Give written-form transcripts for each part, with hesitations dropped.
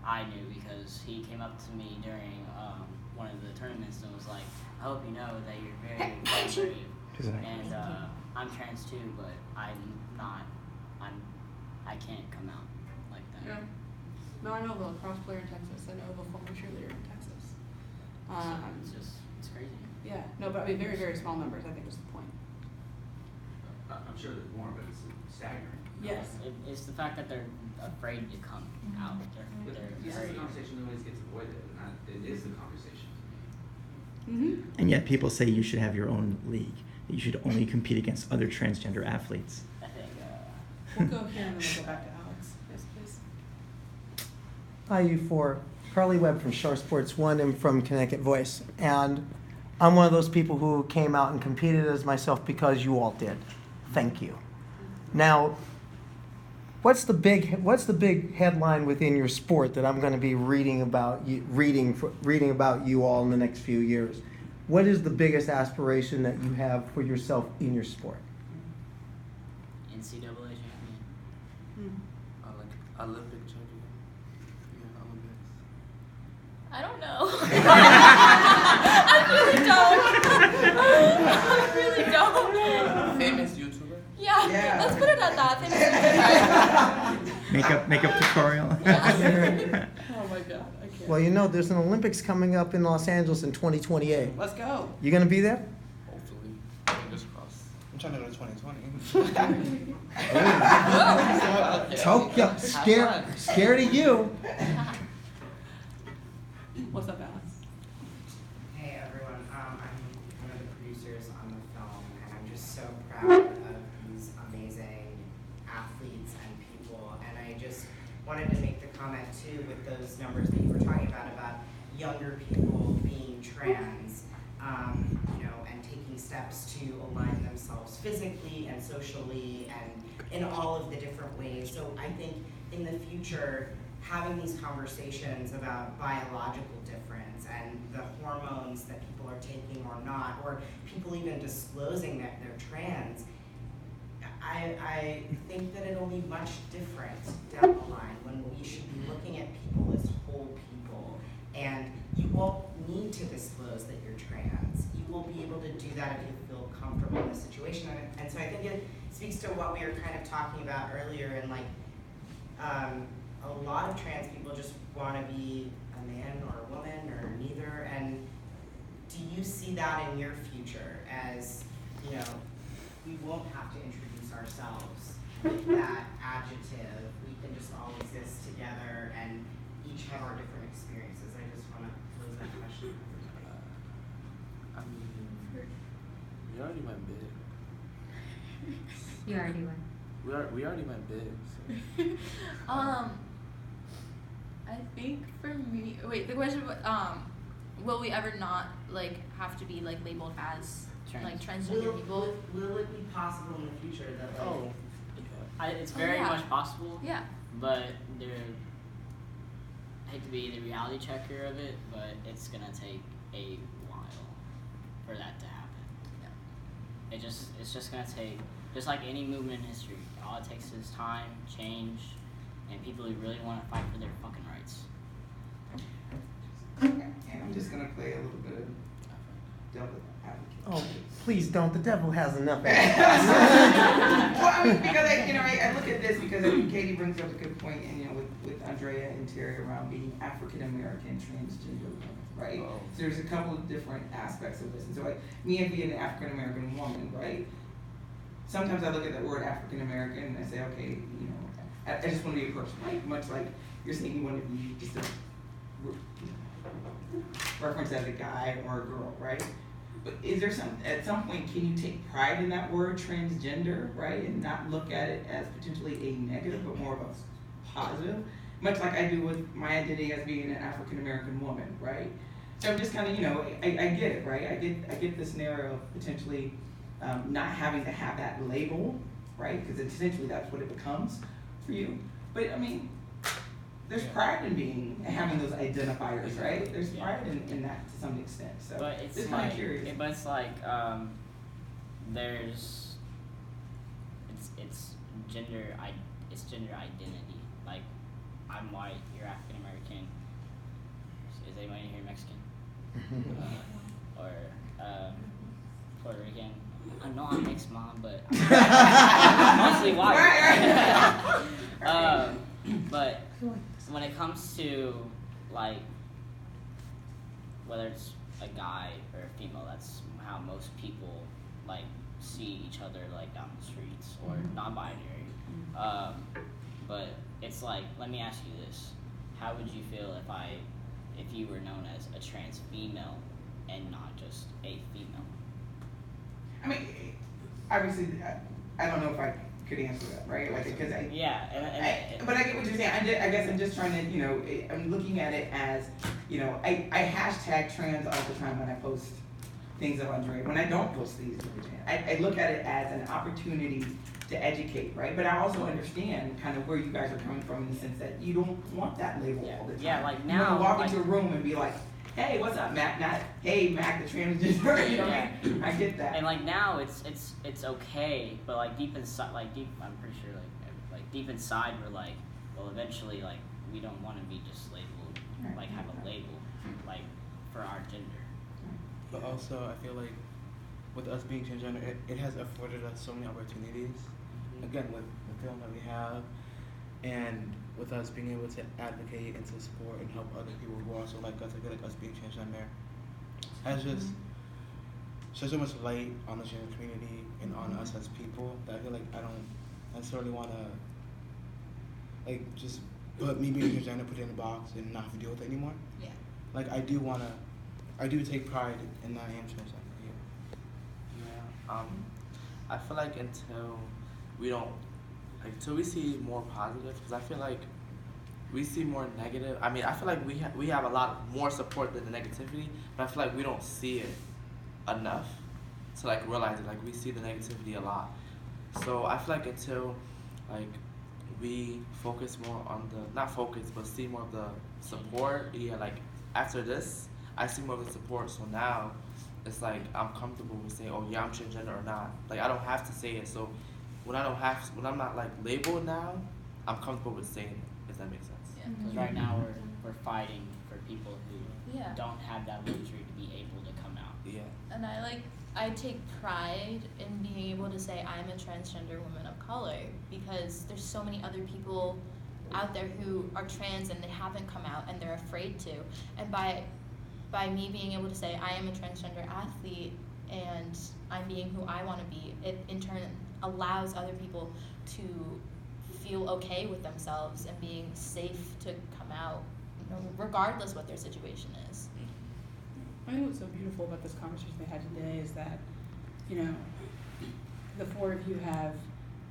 I knew because he came up to me during one of the tournaments and was like, I hope you know that you're very, very brave. And I'm trans too, but I can't come out like that. Yeah. No, I know of a lacrosse player in Texas. I know of a former cheerleader in Texas. It's crazy. Yeah. No, but I mean, very, very small numbers, I think was the point. I'm sure there's more, but it's staggering. Yes. It's the fact that they're afraid to come out. This is a conversation that always gets avoided, and it is the conversation. Mm-hmm. And yet people say you should have your own league. That you should only compete against other transgender athletes. I think. We'll go here and then we'll go back to Alex. Yes, please. Hi, you four. Carly Webb from Outsports 1 and from Connecticut Voice. And I'm one of those people who came out and competed as myself because you all did. Thank you. Now, what's the big headline within your sport that I'm going to be reading about you all in the next few years? What is the biggest aspiration that you have for yourself in your sport? NCAA champion. Olympic champion. Yeah, Olympics. I don't know. I really don't. Famous YouTuber? Yeah, let's put it at that. Famous Makeup tutorial. Oh my God, I can't. Well, you know, there's an Olympics coming up in Los Angeles in 2028. Let's go. You going to be there? Hopefully. Fingers crossed. I'm trying to go to 2020. Tokyo, scared of you. What's up, Alex? Hey everyone, I'm one of the producers on the film, and I'm just so proud of these amazing athletes and people. And I just wanted to make the comment too with those numbers that you were talking about younger people being trans, and taking steps to align themselves physically and socially and in all of the different ways. So I think in the future, having these conversations about biological difference and the hormones that people are taking or not, or people even disclosing that they're trans, I think that it'll be much different down the line when we should be looking at people as whole people. And you won't need to disclose that you're trans. You will be able to do that if you feel comfortable in the situation. And so I think it speaks to what we were kind of talking about earlier, and like, a lot of trans people just want to be a man or a woman or neither. And do you see that in your future as, we won't have to introduce ourselves with that adjective. We can just all exist together and each have our different experiences. I just want to pose that question. I mean, we already went big. You already went. We already went big. So. I think for me, wait, the question was, will we ever not have to be labeled as transgender people? Will it be possible in the future that It's very much possible. Yeah. But I hate to be the reality checker of it, but it's gonna take a while for that to happen. Yeah. It's just gonna take, just like any movement in history, all it takes is time, change, and people who really want to fight for their fucking rights. And I'm just gonna play a little bit of devil advocate. Oh, please don't. The devil has enough. Well, I mean, because I look at this because I think Katie brings up a good point, and with Andraya and Terry around being African American transgender women, right? Oh. So there's a couple of different aspects of this, and so me as being an African American woman, right? Sometimes I look at the word African American and I say, okay, I just want to be a person, right? Much like you're saying you want to be just a reference as a guy or a girl, right? But is there at some point, can you take pride in that word transgender, right? And not look at it as potentially a negative, but more of a positive? Much like I do with my identity as being an African American woman, right? So I'm just kind of, I get it, right? I get the scenario of potentially not having to have that label, right? Because essentially that's what it becomes for you. But I mean, there's pride in having those identifiers, right? There's pride in that to some extent. So but it's just kind of curious. But it's it's gender identity. I'm white, you're African American. Is anybody here Mexican? Or Puerto Rican? I know I'm mixed, Mom, but I'm mostly white. But when it comes to like whether it's a guy or a female, that's how most people like see each other like down the streets, or non-binary. But it's like, let me ask you this: how would you feel if you were known as a trans female and not just a female? I mean, obviously, I don't know if I could answer that, right? Like, because but I get what you're saying. I guess I'm just trying to, you know, I'm looking at it as, you know, I hashtag trans all the time when I post things of Andraya. When I don't post these, I look at it as an opportunity to educate, right? But I also understand kind of where you guys are coming from in the sense that you don't want that label all the time. Yeah, like now, you want to walk into a room and be like, hey, what's up, Mack? Not, hey, Mack, the transgender. You know, I get that. And like now, it's okay, but like deep inside, I'm pretty sure like deep inside, we're like, well, eventually, like we don't want to be just labeled, like have a label, like for our gender. But also, I feel like with us being transgender, it has afforded us so many opportunities. Again, with the film that we have, and with us being able to advocate and to support and help other people who are also like us, I feel like us being transgender has just shed so much light on the trans community and on us as people that I feel like I don't necessarily want to like just put me being transgender, put it in a box and not have to deal with it anymore. Yeah. Like I do take pride in that I am transgender. Yeah. I feel like until we see more positive, because I feel like we see more negative. I mean, I feel like we have a lot more support than the negativity, but I feel like we don't see it enough to like realize it. Like we see the negativity a lot. So I feel like until like we focus more on not focus, but see more of the support. Yeah, like after this, I see more of the support. So now it's like I'm comfortable with saying, oh yeah, I'm transgender or not. Like I don't have to say it. So when I'm not like labeled now, I'm comfortable with saying it, if that makes sense. Yeah, because right now we're fighting for people who Yeah. don't have that luxury to be able to come out. Yeah. And I take pride in being able to say I'm a transgender woman of color, because there's so many other people out there who are trans and they haven't come out and they're afraid to. And by me being able to say I am a transgender athlete and I'm being who I want to be, it in turn allows other people to feel okay with themselves and being safe to come out, you know, regardless what their situation is. I think what's so beautiful about this conversation we had today is that, you know, the four of you have,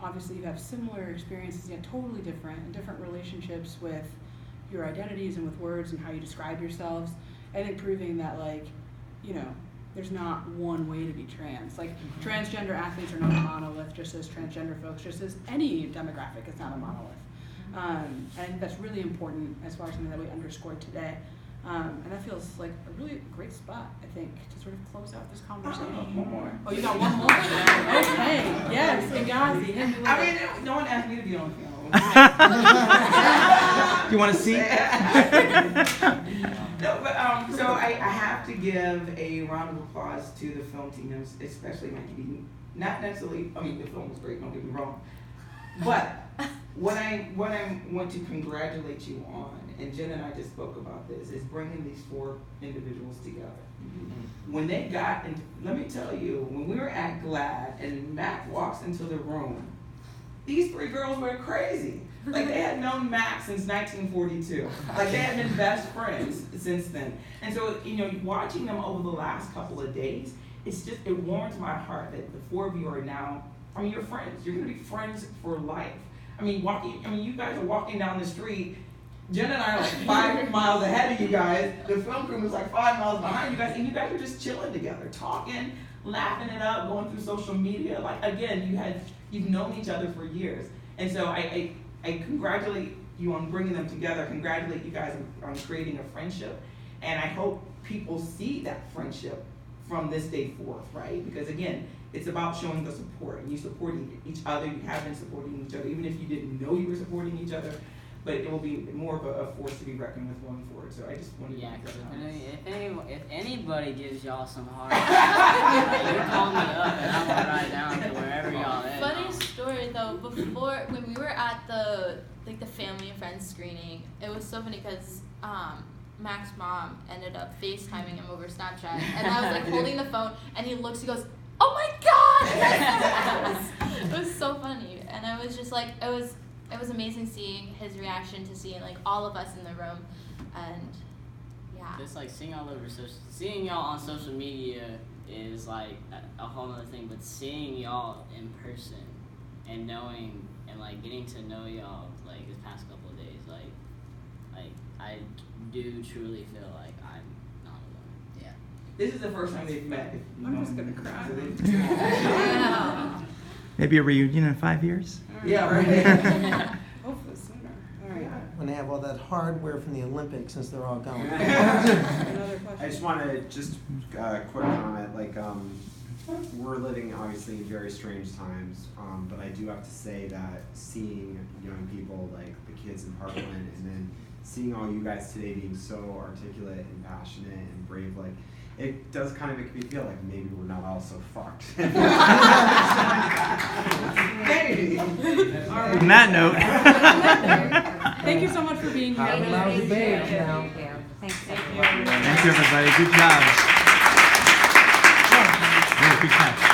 obviously you have similar experiences, yet totally different, and different relationships with your identities and with words and how you describe yourselves. I think proving that, like, you know, there's not one way to be trans. Like, transgender athletes are not a monolith, just as transgender folks, just as any demographic is not a monolith. And that's really important as far as something that we underscored today. And that feels like a really great spot, I think, to sort of close out this conversation. One more. Oh, you got one more? Okay, yes, Igazi, hit me with I it. mean, no one asked me to be on film. You want to see? No, but so I have to give a round of applause to the film team, especially Mack. Not necessarily, I mean, the film was great, don't get me wrong. But what I want to congratulate you on, and Jen and I just spoke about this, is bringing these four individuals together. Mm-hmm. When they got, and let me tell you, when we were at GLAD and Mack walks into the room, these three girls went crazy. Like they had known Mack since 1942. Like they had been best friends since then. And so, you know, watching them over the last couple of days, it warms my heart that the four of you are now, I mean, you're friends. You're gonna be friends for life. I mean, you guys are walking down the street. Jen and I are like 5 miles ahead of you guys. The film crew was like 5 miles behind you guys, and you guys are just chilling together, talking, laughing it up, going through social media. Like again, you've known each other for years. And so I congratulate you on bringing them together. Congratulate you guys on creating a friendship. And I hope people see that friendship from this day forth, right? Because again, it's about showing the support. And you supporting each other. You have been supporting each other, even if you didn't know you were supporting each other. but it will be more of a force to be reckoned with going forward. So I just wanted Yeah, to make because that if anybody gives y'all some hard, like, you call me up and I'm gonna ride down to wherever y'all at. Funny story though, before when we were at the family and friends screening, it was so funny because Mack's mom ended up FaceTiming him over Snapchat, and I was like holding the phone, and he looks, he goes, "Oh my God!" It was so funny, and I was just like, it was amazing seeing his reaction to seeing like all of us in the room, and yeah. Just like seeing y'all on social media is like a whole other thing, but seeing y'all in person and knowing and like getting to know y'all like this past couple of days, like I do truly feel like I'm not alone. Yeah. This is the first time they've met. I'm just gonna cry. So they- Maybe a reunion in 5 years? Yeah, right. Hopefully sooner. All right. When they have all that hardware from the Olympics, since they're all gone. Another question. I just want to quick comment, like, we're living obviously in very strange times, but I do have to say that seeing young people like the kids in Parkland and then seeing all you guys today being so articulate and passionate and brave, like, it does kind of make me feel like maybe we're not all so fucked. Maybe. On that note. Thank you so much for being here. How Really loud the appreciate babes it. now. Thank you. Thanks, Thank everyone. you. Thank you, everybody. Good job. Yeah, good catch.